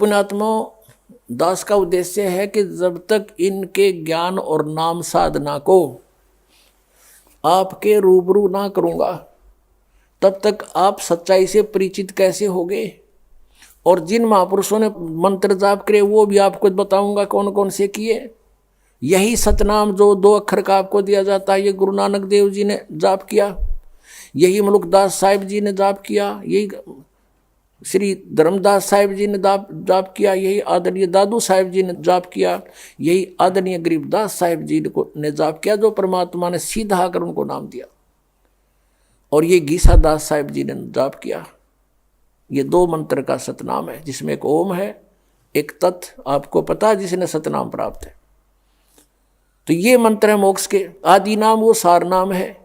पुण्यात्मा, दास का उद्देश्य है कि जब तक इनके ज्ञान और नाम साधना को आपके रूबरू ना करूंगा तब तक आप सच्चाई से परिचित कैसे होगे। और जिन महापुरुषों ने मंत्र जाप करे वो भी आपको बताऊंगा कौन कौन से किए। यही सतनाम जो 2 अक्षर का आपको दिया जाता है, ये गुरु नानक देव जी ने जाप किया, यही मलुकदास साहिब जी ने जाप किया, यही श्री धर्मदास साहिब जी ने जाप किया, यही आदरणीय दादू साहिब जी ने जाप किया, यही आदरणीय गरीबदास साहिब जी ने जाप किया, जो परमात्मा ने सीधा आकर उनको नाम दिया। और ये गीसा दास साहिब जी ने जाप किया। ये 2 मंत्र का सतनाम है, जिसमें एक ओम है, एक तत्। आपको पता है जिसने सतनाम प्राप्त है। तो ये मंत्र है मोक्ष के। आदि नाम वो सार नाम है।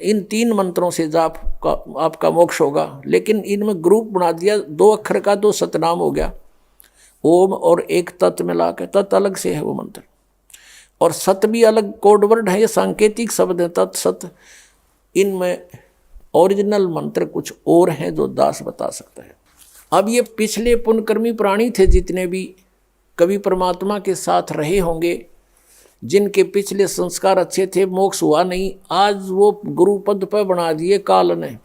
इन 3 मंत्रों से जाप का आपका मोक्ष होगा। लेकिन इनमें ग्रुप बना दिया, 2 अक्षर का 2 सतनाम हो गया, ओम और एक तत् मिला के। तत् अलग से है वो मंत्र, और सत भी अलग कोड वर्ड है, ये सांकेतिक शब्द है तत् सत। इनमें ओरिजिनल मंत्र कुछ और हैं जो दास बता सकता है। अब ये पिछले पुण्यकर्मी प्राणी थे जितने भी कभी परमात्मा के साथ रहे होंगे, जिनके पिछले संस्कार अच्छे थे, मोक्ष हुआ नहीं, आज वो गुरु पद पर बना दिए काल ने,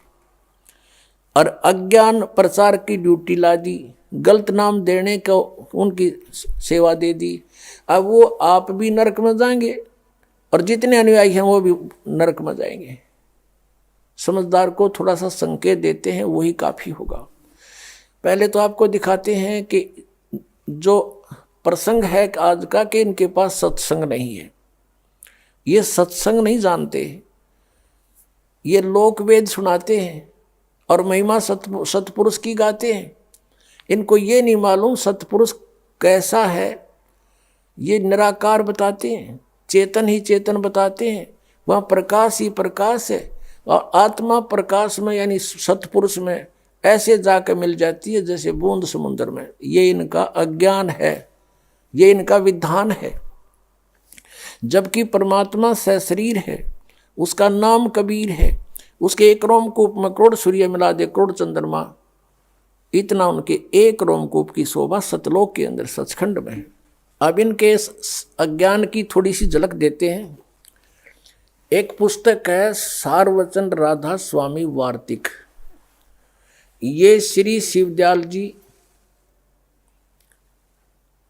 और अज्ञान प्रचार की ड्यूटी ला दी, गलत नाम देने को उनकी सेवा दे दी। अब वो आप भी नरक में जाएंगे और जितने अनुयायी हैं वो भी नरक में जाएंगे। समझदार को थोड़ा सा संकेत देते हैं, वही काफ़ी होगा। पहले तो आपको दिखाते हैं कि जो प्रसंग है आज का, कि इनके पास सत्संग नहीं है, ये सत्संग नहीं जानते, ये लोक वेद सुनाते हैं और महिमा सतपुरुष की गाते हैं। इनको ये नहीं मालूम सतपुरुष कैसा है। ये निराकार बताते हैं, चेतन ही चेतन बताते हैं, वहाँ प्रकाश ही प्रकाश है, और आत्मा प्रकाश में यानी सतपुरुष में ऐसे जाकर मिल जाती है जैसे बूंद समुद्र में। ये इनका अज्ञान है, ये इनका विधान है। जबकि परमात्मा सशरीर है, उसका नाम कबीर है, उसके एक रोमकूप में करोड़ सूर्य मिला दे करोड़ चंद्रमा, इतना उनके एक रोमकूप की शोभा सतलोक के अंदर सचखंड में है। अब इनके अज्ञान की थोड़ी सी झलक देते हैं। एक पुस्तक है सारवचन राधा स्वामी वार्तिक। ये श्री शिवदयाल जी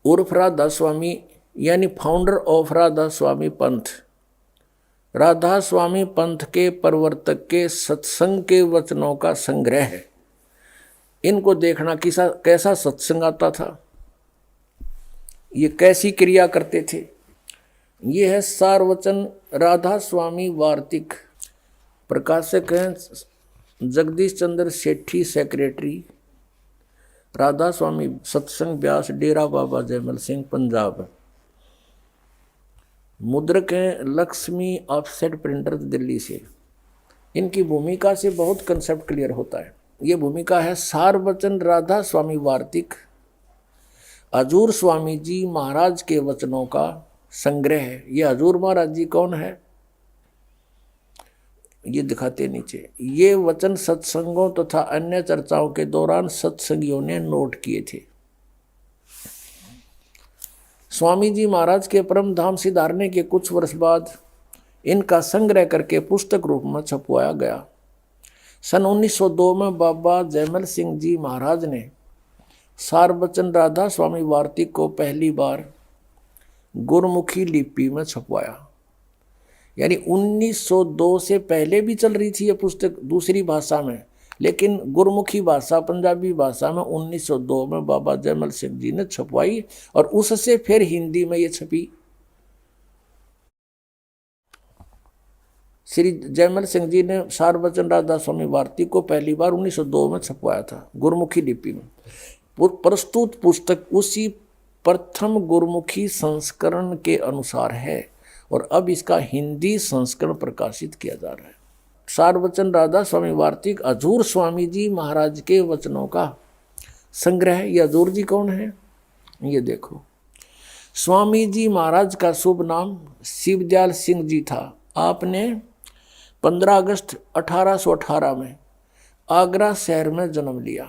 उर्फ राधा स्वामी यानी फाउंडर ऑफ राधा स्वामी पंथ, राधा स्वामी पंथ के प्रवर्तक के सत्संग के वचनों का संग्रह है। इनको देखना कैसा सत्संग आता था, ये कैसी क्रिया करते थे। ये है सारवचन राधा स्वामी वार्तिक। प्रकाशक हैं जगदीश चंद्र सेठी, सेक्रेटरी, राधा स्वामी सत्संग व्यास, डेरा बाबा जयमल सिंह, पंजाब। मुद्रक हैं लक्ष्मी ऑफसेट प्रिंटर, दिल्ली से। इनकी भूमिका से बहुत कंसेप्ट क्लियर होता है। ये भूमिका है सारवचन राधा स्वामी वार्तिक, हजूर स्वामी जी महाराज के वचनों का संग्रह है। ये हजूर महाराज जी कौन है, ये दिखाते नीचे। ये वचन सत्संगों तथा अन्य चर्चाओं के दौरान सत्संगियों ने नोट किए थे। स्वामी जी महाराज के परम धाम सिधारने के कुछ वर्ष बाद इनका संग्रह करके पुस्तक रूप में छपवाया गया। सन 1902 में बाबा जयमल सिंह जी महाराज ने सारवचन राधा स्वामी वार्तिक को पहली बार गुरमुखी लिपि में छपवाया। यानी 1902 से पहले भी चल रही थी ये पुस्तक दूसरी भाषा में, लेकिन गुरमुखी भाषा पंजाबी भाषा में 1902 में बाबा जयमल सिंह जी ने छपवाई, और उससे फिर हिंदी में ये छपी। श्री जयमल सिंह जी ने सारवचन राधा स्वामी वार्तिक को पहली बार 1902 में छपवाया था गुरमुखी लिपि में। प्रस्तुत पुस्तक उसी प्रथम गुरमुखी संस्करण के अनुसार है, और अब इसका हिंदी संस्करण प्रकाशित किया जा रहा है। सारवचन राधा स्वामी वार्तिक हजूर स्वामी जी महाराज के वचनों का संग्रह। ये हजूर जी कौन है, ये देखो। स्वामी जी महाराज का शुभ नाम शिवदयाल सिंह जी था। आपने 15 अगस्त 1818 में आगरा शहर में जन्म लिया।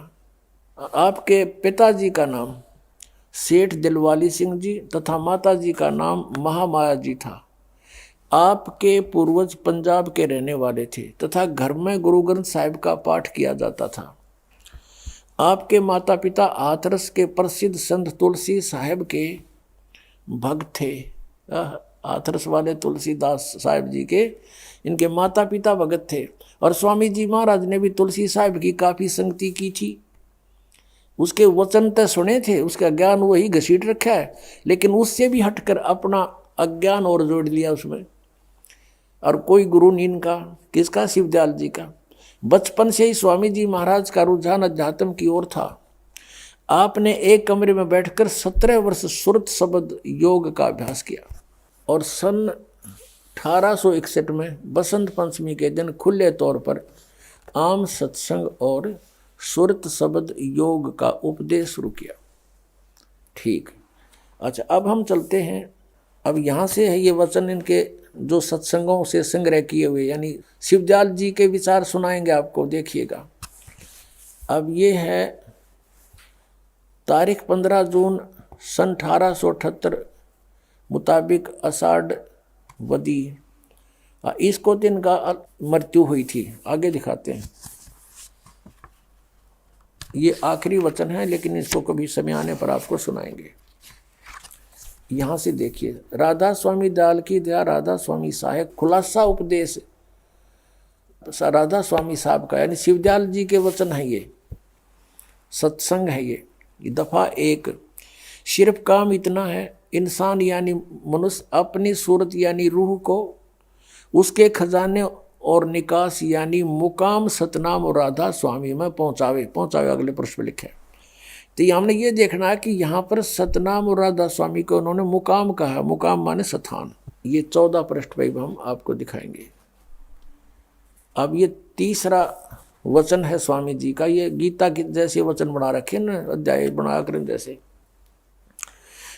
आपके पिताजी का नाम सेठ दिलवाली सिंह जी तथा माता जी का नाम महामाया जी था। आपके पूर्वज पंजाब के रहने वाले थे तथा घर में गुरु ग्रंथ साहिब का पाठ किया जाता था। आपके माता पिता हाथरस के प्रसिद्ध संत तुलसी साहिब के भक्त थे। हाथरस वाले तुलसीदास साहिब जी के इनके माता पिता भगत थे और स्वामी जी महाराज ने भी तुलसी साहिब की काफी संगति की थी। उसके वचन तो सुने थे, उसका ज्ञान वही घसीट रखा है, लेकिन उससे भी हटकर अपना अज्ञान और जोड़ लिया उसमें। और कोई गुरु नहीं इनका, किसका? शिवदयाल जी का। बचपन से ही स्वामी जी महाराज का रुझान अध्यात्म की ओर था। आपने एक कमरे में बैठकर 17 वर्ष सुरत शब्द योग का अभ्यास किया और सन 1861 में बसंत पंचमी के दिन खुले तौर पर आम सत्संग और सुरत शब्द योग का उपदेश शुरू किया। ठीक, अच्छा, अब हम चलते हैं। अब यहाँ से है ये वचन इनके जो सत्संगों से संग्रह किए हुए, यानी शिवदयाल जी के विचार सुनाएंगे आपको, देखिएगा। अब ये है तारीख 15 जून सन 1878 मुताबिक आषाढ़ वदी, इसको दिन का मृत्यु हुई थी। आगे दिखाते हैं, ये आखिरी वचन है, लेकिन इसको कभी समय आने पर आपको सुनाएंगे। यहाँ से देखिए, राधा स्वामी दयाल की दया, राधा स्वामी साहेब, खुलासा उपदेश राधा स्वामी साहब का, यानी शिवदयाल जी के वचन है ये, सत्संग है ये। दफा 1, सिर्फ काम इतना है, इंसान यानी मनुष्य अपनी सूरत यानी रूह को उसके खजाने और निकास यानी मुकाम सतनाम और राधा स्वामी में पहुंचावे। अगले पृष्ठ में लिखे। तो हमने ये देखना है कि यहाँ पर सतनाम और राधा स्वामी को उन्होंने मुकाम कहा। मुकाम माने स्थान। ये 14 पृष्ठ पर हम आपको दिखाएंगे। अब ये तीसरा वचन है स्वामी जी का। ये गीता के जैसे वचन बना रखे न, अध्याय बना कर जैसे।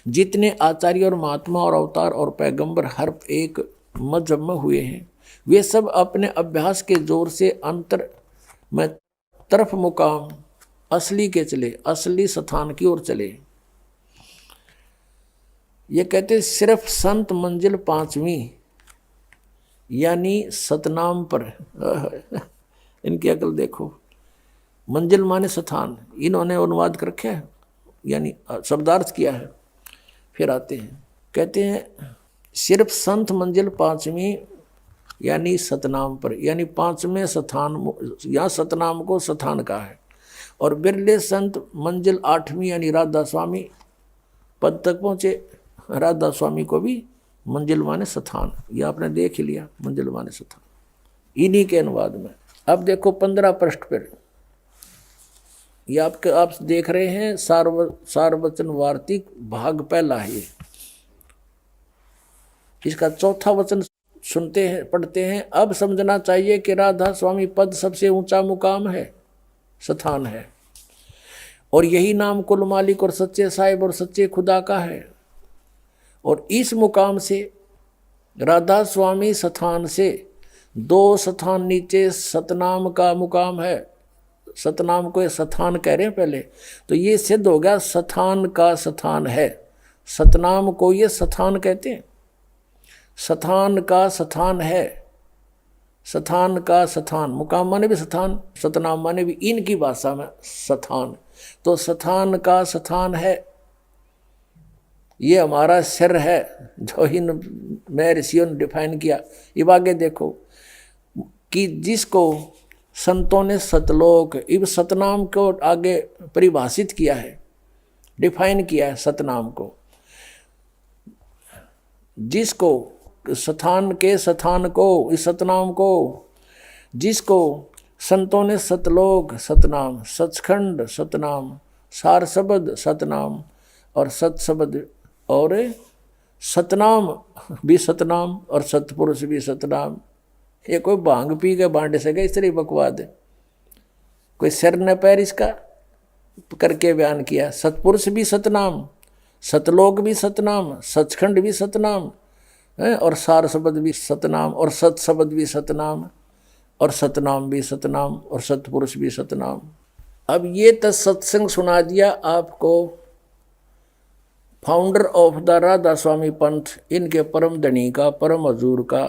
जितने आचार्य और महात्मा और अवतार और पैगंबर हर एक मजहब में हुए हैं, वे सब अपने अभ्यास के जोर से अंतर में तरफ मुकाम असली के चले, असली स्थान की ओर चले। ये कहते सिर्फ संत मंजिल 5वीं यानी सतनाम पर इनकी अकल देखो। मंजिल माने स्थान, इन्होंने अनुवाद कर रखे है, यानी शब्दार्थ किया है। फिर आते हैं, कहते हैं सिर्फ संत मंजिल 5वीं यानी सतनाम पर, यानी 5वें स्थान, यहाँ सतनाम को स्थान का है। और बिरले संत मंजिल 8वीं यानी राधा स्वामी पद तक पहुँचे। राधा स्वामी को भी मंजिल माने स्थान, ये आपने देख ही लिया, मंजिल माने स्थान, इन्हीं के अनुवाद में। अब देखो 15 पृष्ठ पर, ये आप देख रहे हैं सारवचन वार्तिक भाग पहला है। इसका चौथा वचन सुनते हैं, पढ़ते हैं। अब समझना चाहिए कि राधा स्वामी पद सबसे ऊंचा मुकाम है, स्थान है, और यही नाम कुल मालिक और सच्चे साहिब और सच्चे खुदा का है। और इस मुकाम से राधा स्वामी स्थान से 2 स्थान नीचे सतनाम का मुकाम है। सतनाम को स्थान कह रहे हैं पहले, तो ये सिद्ध हो गया स्थान का स्थान है। सतनाम को ये स्थान कहते हैं, स्थान का स्थान है, स्थान का स्थान। मुकाम माने भी स्थान, सतनाम माने भी इनकी भाषा में स्थान। तो स्थान का स्थान है, ये हमारा सिर है, जो इन में ऋषियों ने डिफाइन किया। ये आगे देखो कि जिसको संतों ने सतलोक, इब सतनाम को आगे परिभाषित किया है, डिफाइन किया है सतनाम को। जिसको स्थान के स्थान को, इस सतनाम को, जिसको संतों ने सतलोक सतनाम, सचखंड सतनाम, सार शब्द सतनाम और सतशब्द और सतनाम भी सतनाम और सतपुरुष भी सतनाम। ये कोई भांग पी के बांट सके इस तरह बकवाद है, कोई सिर न पैर इसका करके बयान किया। सतपुरुष भी सतनाम, सतलोक भी सतनाम, सचखंड भी सतनाम और सार शब्द भी सतनाम और सत शब्द भी सतनाम और सतनाम भी सतनाम और सतपुरुष भी सतनाम। अब ये तो सत्संग सुना दिया आपको फाउंडर ऑफ द राधा स्वामी पंथ, इनके परम धनी का, परम हजूर का।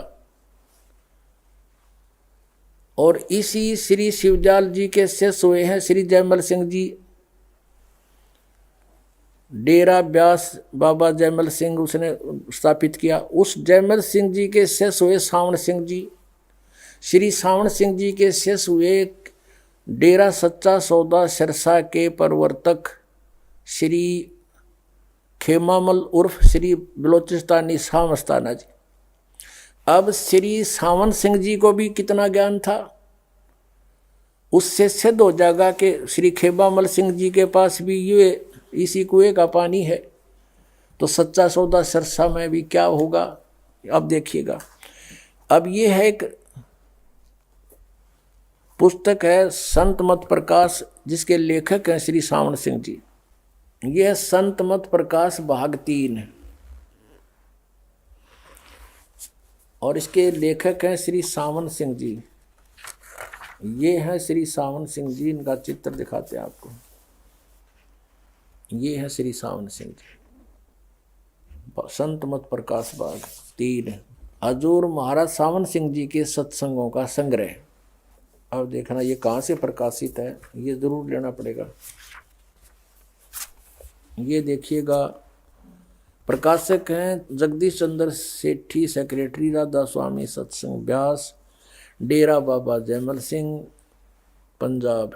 और इसी श्री शिवजाल जी के शिष्य हुए हैं श्री जयमल सिंह जी। डेरा ब्यास बाबा जयमल सिंह उसने स्थापित किया। उस जयमल सिंह जी के शिष्य हुए सावन सिंह जी। श्री सावन सिंह जी के शिष्य हुए डेरा सच्चा सौदा सिरसा के प्रवर्तक श्री खेमामल उर्फ श्री बलोचिस्तानी सामस्ताना जी। अब श्री सावन सिंह जी को भी कितना ज्ञान था, उससे सिद्ध हो जाएगा कि श्री खेमामल सिंह जी के पास भी ये इसी कुएं का पानी है, तो सच्चा सौदा सिरसा में भी क्या होगा अब देखिएगा। अब ये है एक पुस्तक है संत मत प्रकाश, जिसके लेखक हैं श्री सावन सिंह जी। यह संत मत प्रकाश भाग 3 है और इसके लेखक हैं श्री सावन सिंह जी। ये है श्री सावन सिंह जी, इनका चित्र दिखाते हैं आपको। ये है श्री सावन सिंह जी, संत मत प्रकाश भाग 3, हजूर महाराज सावन सिंह जी के सत्संगों का संग्रह। अब देखना ये कहाँ से प्रकाशित है, ये जरूर लेना पड़ेगा। ये देखिएगा, प्रकाशक हैं जगदीश चंद्र सेठी, सेक्रेटरी राधा स्वामी सत्संग ब्यास, डेरा बाबा जयमल सिंह पंजाब।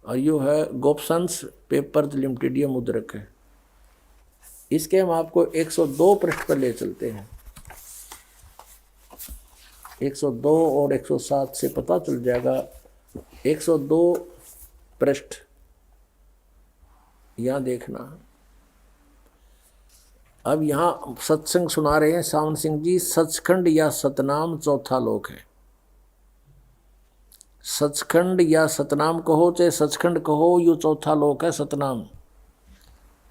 और यो है गोपसंस पेपर्स लिमिटेड, ये मुद्रक है। इसके हम आपको 102 पृष्ठ पर ले चलते हैं। 102 और 107 से पता चल जाएगा। 102 पृष्ठ यहाँ देखना। अब यहाँ सत्संग सुना रहे हैं सावन सिंह जी। सचखंड या सतनाम चौथा लोक है। सचखंड या सतनाम कहो चाहे सचखंड कहो, यो चौथा लोक है सतनाम।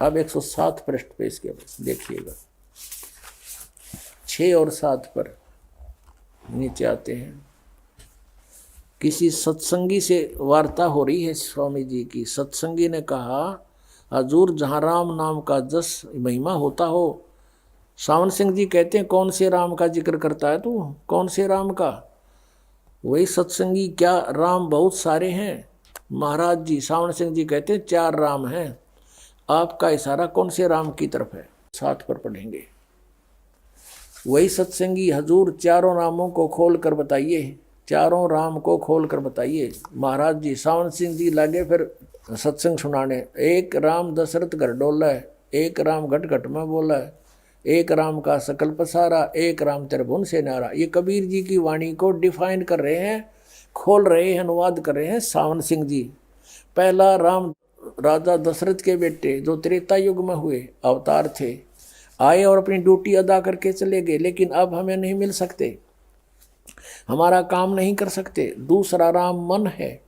अब 107 पृष्ठ पे इसके देखिएगा, 6 और 7 पर नीचे आते हैं। किसी सत्संगी से वार्ता हो रही है स्वामी जी की। सत्संगी ने कहा, हजूर जहाँ राम नाम का जस महिमा होता हो। सावन सिंह जी कहते हैं, कौन से राम का जिक्र करता है तू, कौन से राम का? वही सत्संगी, क्या राम बहुत सारे हैं महाराज जी? सावन सिंह जी कहते हैं 4 राम हैं। आपका इशारा कौन से राम की तरफ है? 7 पर पढ़ेंगे। वही सत्संगी, हजूर चारों रामों को खोल कर बताइए, चारों राम को खोल कर बताइए। महाराज जी सावन सिंह जी लागे फिर सत्संग सुनाने। एक राम दशरथ घर डोला है, एक राम घट घट में बोला है, एक राम का सकल पसारा, एक राम त्रिभुवन से नारा। ये कबीर जी की वाणी को डिफाइन कर रहे हैं, खोल रहे हैं, अनुवाद कर रहे हैं सावन सिंह जी। पहला राम राजा दशरथ के बेटे, जो त्रेता युग में हुए अवतार थे, आए और अपनी ड्यूटी अदा करके चले गए, लेकिन अब हमें नहीं मिल सकते, हमारा काम नहीं कर सकते। दूसरा राम मन है,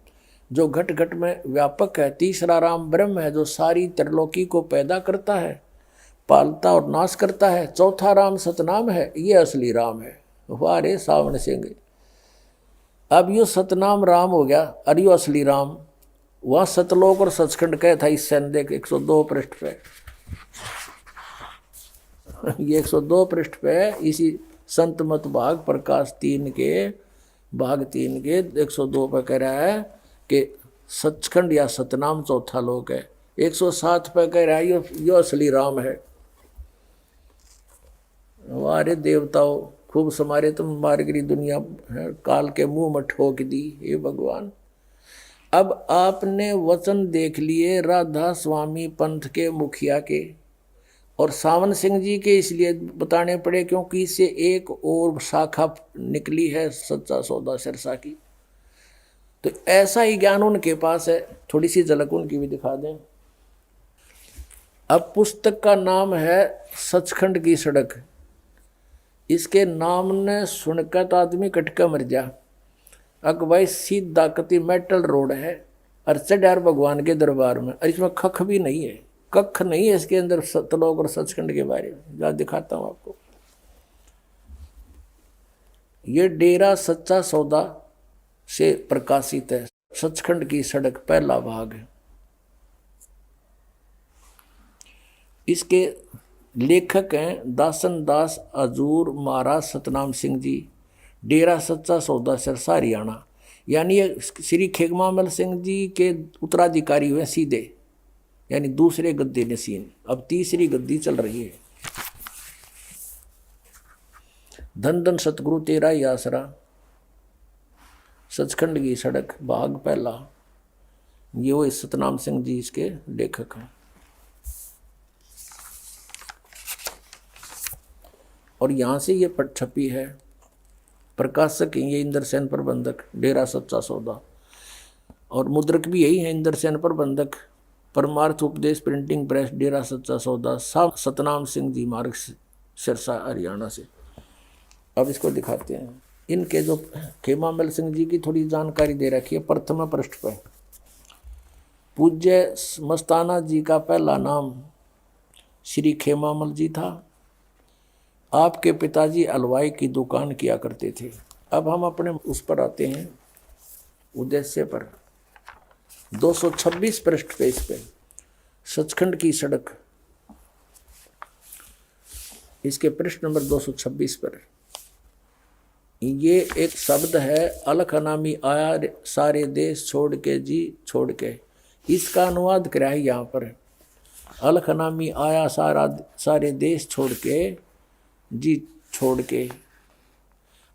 जो घट घट में व्यापक है। तीसरा राम ब्रह्म है, जो सारी त्रिलोकी को पैदा करता है, पालता और नाश करता है। चौथा राम सतनाम है, ये असली राम है। वाह रे सावन सिंह, अब यो सतनाम राम हो गया और यो असली राम। वह सतलोक और सचखंड कह था इस देख 102 पृष्ठ पे। ये 102 पृष्ठ पे इसी संत मत भाग प्रकाश 3 के भाग 3 के 102 पे कह रहा है कि सचखंड या सतनाम चौथा लोक है। 107 पे कह रहा है यो असली राम है। वारे देवताओं, खूब समारे तुम मारगिरी दुनिया है, काल के मुंह में ठोक दी हे भगवान। अब आपने वचन देख लिए राधा स्वामी पंथ के मुखिया के और सावन सिंह जी के, इसलिए बताने पड़े क्योंकि इससे एक और शाखा निकली है सच्चा सौदा सिरसा की। तो ऐसा ही ज्ञान उनके पास है। थोड़ी सी झलक उनकी भी दिखा दें। अब पुस्तक का नाम है सचखंड की सड़क। इसके नाम ने सुनकर तो आदमी कटका मर जा। अकबाई सीधा कति मेटल रोड है और चढ़ार भगवान के दरबार में, और इसमें खख भी नहीं है, कख नहीं है इसके अंदर सतलोक और सचखंड के बारे में। जा दिखाता हूं आपको। ये डेरा सच्चा सौदा से प्रकाशित है, सचखंड की सड़क पहला भाग है। इसके लेखक हैं दासन दास अजूर महाराज सतनाम सिंह जी, डेरा सच्चा सौदा सिरसा हरियाणा। यानी ये श्री खेगमामल सिंह जी के उत्तराधिकारी हुए सीधे, यानी दूसरे गद्दी नसीन। अब तीसरी गद्दी चल रही है। धन धन सतगुरु तेरा ही आसरा, सचखंड की सड़क, भाग पहला। ये वो सतनाम सिंह जी इसके लेखक हैं। और यहाँ से ये पट छपी है। प्रकाशक ये इंद्र सेन प्रबंधक, डेरा सच्चा सौदा। और मुद्रक भी यही है, इंद्र सेन प्रबंधक, परमार्थ उपदेश प्रिंटिंग प्रेस, डेरा सच्चा सौदा, सतनाम सिंह जी मार्ग, सिरसा हरियाणा से। अब इसको दिखाते हैं। इनके जो खेमामल सिंह जी की थोड़ी जानकारी दे रखी है प्रथम पृष्ठ पर। पूज्य मस्ताना जी का पहला नाम श्री खेमामल जी था। आपके पिताजी हलवाई की दुकान किया करते थे। अब हम अपने उस पर आते हैं, उद्देश्य पर। 226 पृष्ठ पे इस पे सचखंड की सड़क, इसके पृष्ठ नंबर 226 पर ये एक शब्द है, अलख नामी आया सारे देश छोड़ के जी छोड़ के। इसका अनुवाद करा है यहाँ पर, अलख नामी आया सारे देश छोड़ के जी छोड़ के।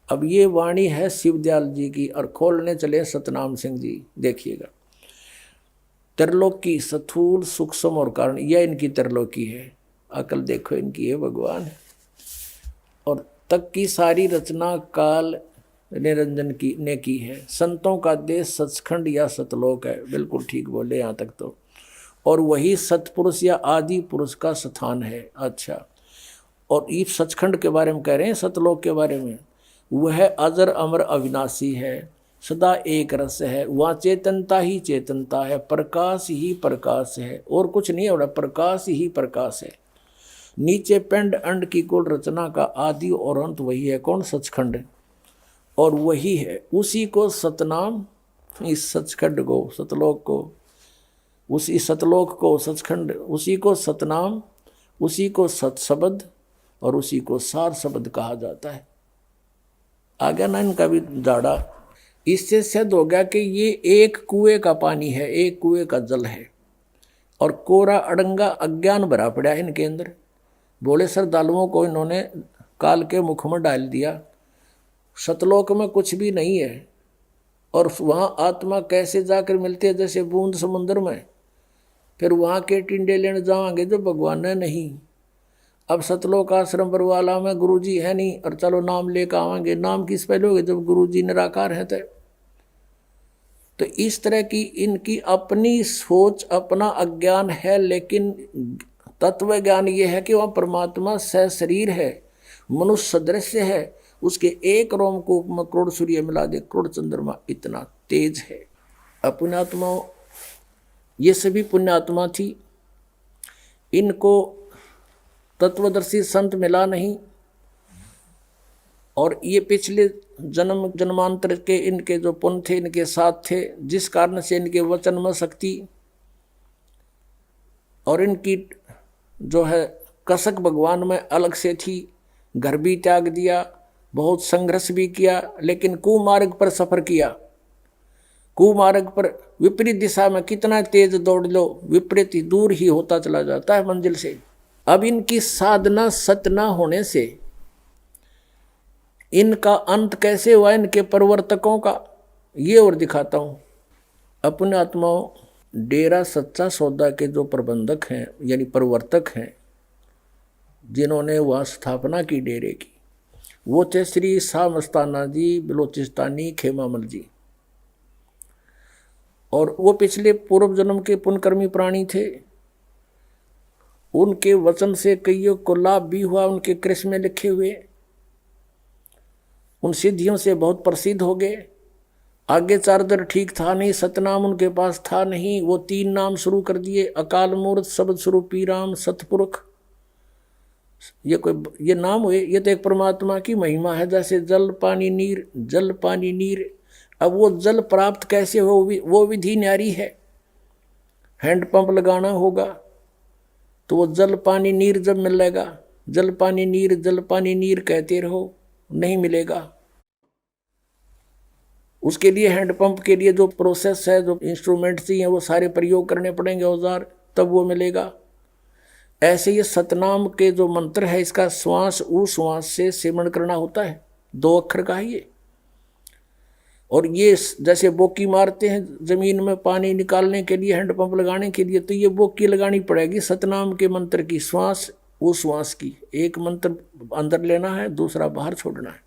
अब ये वाणी है शिवदयाल जी की, और खोलने चले सतनाम सिंह जी। देखिएगा, त्रिलोकी स्थूल सूक्ष्म और कारण, यह इनकी त्रिलोकी है। अकल देखो इनकी है भगवान। और तक की सारी रचना काल निरंजन की ने की है। संतों का देश सचखंड या सतलोक है। बिल्कुल ठीक बोले यहाँ तक तो। और वही सतपुरुष या आदि पुरुष का स्थान है। अच्छा, और इस सचखंड के बारे में कह रहे हैं, सतलोक के बारे में। वह अजर अमर अविनाशी है, सदा एक रस है, वहाँ चेतनता ही चेतनता है, प्रकाश ही प्रकाश है, और कुछ नहीं हो रहा, प्रकाश ही प्रकाश है। नीचे पिंड अंड की कुल रचना का आदि और अंत वही है। कौन? सचखंड। और वही है, उसी को सतनाम, इस सचखंड को, सतलोक को, उसी सतलोक को सचखंड, उसी को सतनाम, उसी को सतशब्द और उसी को सार शब्द कहा जाता है। आ गया ना इनका भी जाड़ा। इससे सिद्ध हो गया कि ये एक कुएं का पानी है, एक कुएं का जल है। और कोरा अड़ंगा अज्ञान भरा पड़ा है इनके अंदर। बोले श्रद्धालुओं को इन्होंने काल के मुख में डाल दिया। सतलोक में कुछ भी नहीं है, और वहाँ आत्मा कैसे जाकर मिलती है? जैसे बूंद समुद्र में। फिर वहाँ के टिंडे लेने जाओगे जो भगवान ने नहीं। अब सतलोक आश्रम परवाला में गुरुजी है नहीं, और चलो नाम लेकर आवांगे। नाम किस पे लोगे जब गुरुजी निराकार है? तो इस तरह की इनकी अपनी सोच, अपना अज्ञान है। लेकिन तत्व ज्ञान ये है कि वह परमात्मा सशरीर है, मनुष्य सदृश्य है। उसके एक रोमकूप में करोड़ सूर्य मिला दे, करोड़ चंद्रमा, इतना तेज है। पुण्यात्मा, ये सभी पुण्यात्मा थी। इनको तत्वदर्शी संत मिला नहीं, और ये पिछले जन्म जन्मांतर के इनके जो पुण्य थे इनके साथ थे, जिस कारण से इनके वचन में शक्ति और इनकी जो है कसक भगवान में अलग से थी। घर भी त्याग दिया, बहुत संघर्ष भी किया, लेकिन कुमार्ग पर सफर किया। कुमार्ग पर विपरीत दिशा में कितना तेज दौड़ लो, विपरीत ही दूर ही होता चला जाता है मंजिल से। अब इनकी साधना सत्य न होने से इनका अंत कैसे हुआ, इनके प्रवर्तकों का, ये और दिखाता हूँ। अपने आत्माओं, डेरा सच्चा सौदा के जो प्रबंधक हैं यानी प्रवर्तक हैं, जिन्होंने वह स्थापना की डेरे की, वो थे श्री शाह मस्ताना जी बलोचिस्तानी खेमामल जी। और वो पिछले पूर्व जन्म के पुण्यकर्मी प्राणी थे। उनके वचन से कईयों को लाभ भी हुआ। उनके कृष्ण में लिखे हुए उन सिद्धियों से बहुत प्रसिद्ध हो गए। आगे चारदर ठीक था नहीं, सतनाम उनके पास था नहीं। वो 3 नाम शुरू कर दिए, अकाल मूर्त, शब्द स्वरूपी राम, सतपुरुष। ये नाम हुए। ये तो एक परमात्मा की महिमा है, जैसे जल पानी नीर, जल पानी नीर। अब वो जल प्राप्त कैसे हो, वो विधि न्यारी है। हैंड पंप लगाना होगा, तो वो जल पानी नीर जब मिलेगा, जल पानी नीर कहते रहो, नहीं मिलेगा। उसके लिए हैंडपंप के लिए जो प्रोसेस है, जो इंस्ट्रूमेंट चाहिए, वो सारे प्रयोग करने पड़ेंगे, औजार, तब वो मिलेगा। ऐसे ये सतनाम के जो मंत्र है, इसका श्वास ऊ श्वास से सिमरण करना होता है, 2 अक्षर का है ये। और ये जैसे बोकी मारते हैं जमीन में पानी निकालने के लिए, हैंडपंप लगाने के लिए, तो ये बोकी लगानी पड़ेगी सतनाम के मंत्र की, श्वास ऊ श्वास की। एक मंत्र अंदर लेना है, दूसरा बाहर छोड़ना है।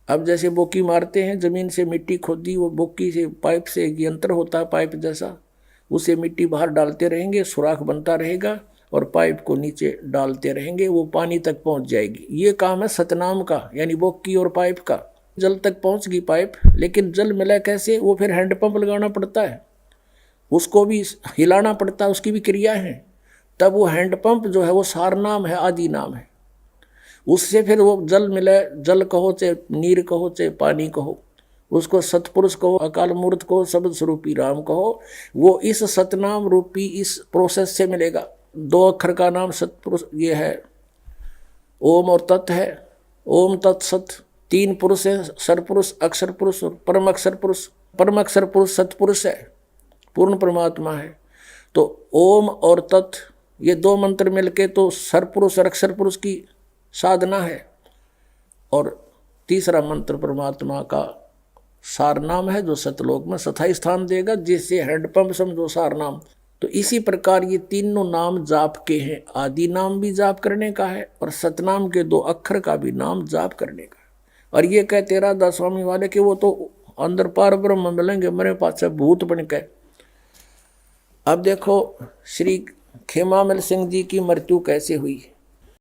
अब जैसे बोकी मारते हैं, जमीन से मिट्टी खोदी, वो बोकी से पाइप से एक यंत्र होता है पाइप जैसा, उसे मिट्टी बाहर डालते रहेंगे, सुराख बनता रहेगा और पाइप को नीचे डालते रहेंगे, वो पानी तक पहुंच जाएगी। ये काम है सतनाम का, यानी बोकी और पाइप का। जल तक पहुंच गई पाइप, लेकिन जल मिला कैसे, वो फिर हैंडपंप लगाना पड़ता है, उसको भी हिलाना पड़ता है, उसकी भी क्रिया है। तब वो हैंडपंप जो है वो सार नाम है, आदि नाम है। उससे फिर वो जल मिले, जल कहो चाहे नीर कहो चाहे पानी कहो, उसको सतपुरुष कहो, अकाल मूर्त कहो, शब्द स्वरूपी राम कहो, वो इस सतनाम रूपी इस प्रोसेस से मिलेगा। 2 अक्षर का नाम सतपुरुष ये है, ओम और तत् है, ओम तत्सत। 3 पुरुष है, सरपुरुष, अक्षर पुरुष और परम अक्षर पुरुष। परम अक्षर पुरुष सतपुरुष है, पूर्ण परमात्मा है। तो ओम और तत् ये 2 मंत्र मिलके तो सरपुरुष और अक्षर पुरुष की साधना है। और तीसरा मंत्र परमात्मा का सार नाम है, जो सतलोक में स्थायी स्थान देगा, जिससे हैंडपंप समझो सार नाम। तो इसी प्रकार ये तीनों नाम जाप के हैं। आदि नाम भी जाप करने का है और सतनाम के 2 अक्षर का भी नाम जाप करने का है। और ये कहते राधा स्वामी वाले कि वो तो अंदर पार ब्रह्म मिलेंगे मेरे पास से भूत बन के। अब देखो श्री खेमामल सिंह जी की मृत्यु कैसे हुई।